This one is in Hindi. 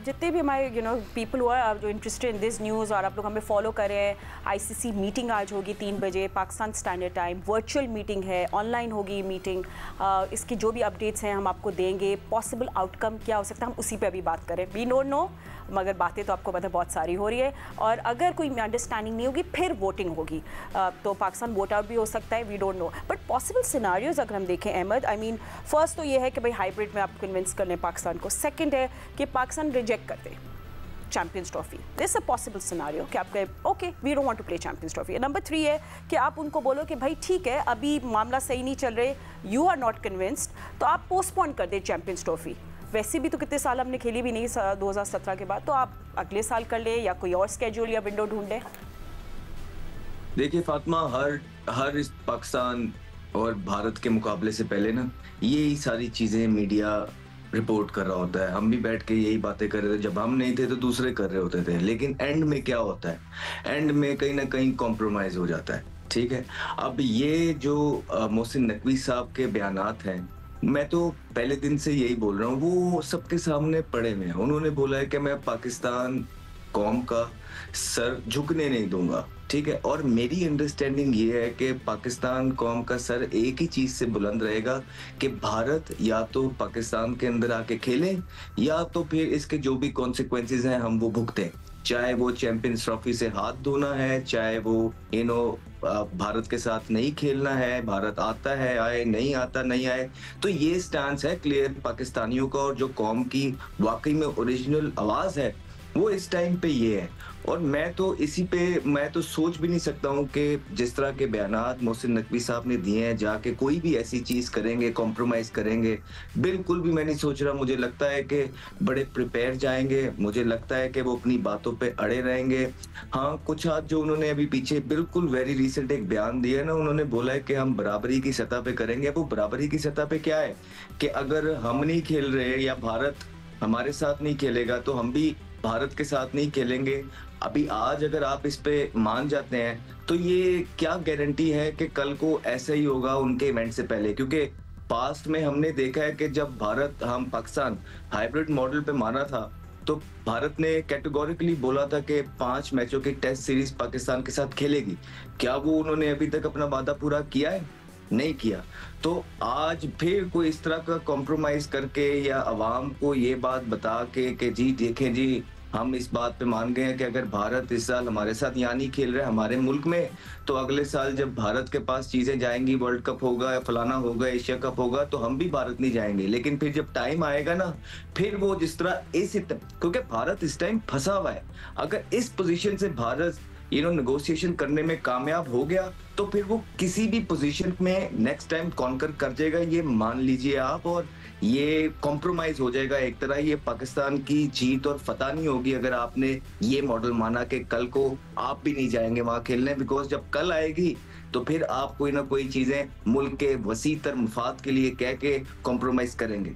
जितने भी हमारे पीपल हुआ जो इंटरेस्टेड इन दिस न्यूज़ और आप लोग हमें फॉलो कर रहे हैं, आईसीसी मीटिंग आज होगी 3 बजे Pakistan standard time, virtual meeting है, ऑनलाइन होगी मीटिंग। इसकी जो भी अपडेट्स हैं हम आपको देंगे। पॉसिबल आउटकम क्या हो सकता है हम उसी पे अभी बात करें। वी डोंट नो, मगर बातें तो आपको पता है बहुत सारी हो रही है, और अगर कोई अंडरस्टैंडिंग नहीं होगी फिर वोटिंग होगी, तो पाकिस्तान वोट आउट भी हो सकता है। We don't know, but possible scenarios अगर हम देखें अहमद, आई मीन फर्स्ट तो ये है कि भाई हाइब्रिड में आप कन्विंस कर लें पाकिस्तान को। सेकंड है कि पाकिस्तान रिजेक्ट कर दे champions trophy. This a possible scenario कि आप कहें okay we don't want to play champions trophy. Number 3 है कि आप उनको बोलो कि भाई ठीक है अभी मामला सही नहीं चल रहे, यू आर नॉट कन्विंस्ड, तो आप पोस्टपोन कर दें चैंपियंस ट्रॉफी। वैसे भी तो कितने साल हमने खेली भी नहीं 2017 के बाद, तो आप अगले साल कर ले या कोई और स्केड्यूल या विंडो ढूंढे। देखिए फातिमा, हर इस पाकिस्तान और भारत के मुकाबले से पहले ना ये सारी चीजें मीडिया रिपोर्ट कर रहा होता है। हम भी बैठ के यही बातें कर रहे थे, जब हम नहीं थे तो दूसरे कर रहे होते थे। लेकिन एंड में क्या होता है, एंड में कहीं ना कहीं कॉम्प्रोमाइज हो जाता है। ठीक है, अब ये जो मोहसिन नकवी साहब के बयानात हैं, मैं तो पहले दिन से यही बोल रहा हूँ, वो सबके सामने पड़े हुए हैं। उन्होंने बोला है कि मैं पाकिस्तान कौम का सर झुकने नहीं दूंगा। ठीक है, और मेरी अंडरस्टैंडिंग ये है कि पाकिस्तान कौम का सर एक ही चीज से बुलंद रहेगा कि भारत या तो पाकिस्तान के अंदर आके खेले, या तो फिर इसके जो भी कॉन्सिक्वेंसेज हैं हम वो भुगतें। चाहे वो चैंपियंस ट्रॉफी से हाथ धोना है, चाहे वो भारत के साथ नहीं खेलना है, भारत आता है आए, नहीं आता नहीं आए। तो ये स्टैंड है क्लियर पाकिस्तानियों का, और जो कौम की वाकई में ओरिजिनल आवाज है वो इस टाइम पे ये है। और मैं तो सोच भी नहीं सकता हूँ कि जिस तरह के बयानात मोहसिन नकवी साहब ने दिए हैं, जाके कोई भी ऐसी चीज करेंगे, कॉम्प्रोमाइज करेंगे, बिल्कुल भी मैं नहीं सोच रहा। मुझे लगता है कि बड़े प्रिपेयर जाएंगे, मुझे लगता है कि वो अपनी बातों पे अड़े रहेंगे। हाँ, कुछ हाथ जो उन्होंने अभी पीछे बिल्कुल वेरी रिसेंट एक बयान दिया ना, उन्होंने बोला है कि हम बराबरी की सतह पे करेंगे। वो बराबरी की सतह पे क्या है कि अगर हम नहीं खेल रहे या भारत हमारे साथ नहीं खेलेगा तो हम भी भारत के साथ नहीं खेलेंगे। अभी आज अगर आप इस पे मान जाते हैं तो ये क्या गारंटी है कि कल को ऐसा ही होगा उनके इवेंट से पहले, क्योंकि पास्ट में हमने देखा है कि जब पाकिस्तान हाइब्रिड मॉडल पे माना था तो भारत ने कैटेगोरिकली बोला था कि 5 मैचों की टेस्ट सीरीज पाकिस्तान के साथ खेलेगी। क्या वो उन्होंने अभी तक अपना वादा पूरा किया है? नहीं किया। तो आज फिर कोई इस तरह का कॉम्प्रोमाइज करके या अवाम को ये बात बता के कि जी देखें जी हम इस बात पे मान गए हैं कि अगर भारत इस साल हमारे साथ यहाँ नहीं खेल रहे हमारे मुल्क में, तो अगले साल जब भारत के पास चीजें जाएंगी, वर्ल्ड कप होगा या फलाना होगा, एशिया कप होगा, तो हम भी भारत नहीं जाएंगे। लेकिन फिर जब टाइम आएगा ना, फिर वो जिस तरह क्योंकि भारत इस टाइम फंसा हुआ है, अगर इस पोजीशन से भारत नेगोशिएशन करने में कामयाब हो गया तो फिर वो किसी भी पोजीशन में नेक्स्ट टाइम कॉन्कर कर जाएगा, ये मान लीजिए आप। और ये कॉम्प्रोमाइज हो जाएगा एक तरह, ये पाकिस्तान की जीत और फतह नहीं होगी अगर आपने ये मॉडल माना कि कल को आप भी नहीं जाएंगे वहां खेलने। बिकॉज जब कल आएगी तो फिर आप कोई ना कोई चीजें मुल्क के वसी तर मफाद के लिए कह के कॉम्प्रोमाइज करेंगे।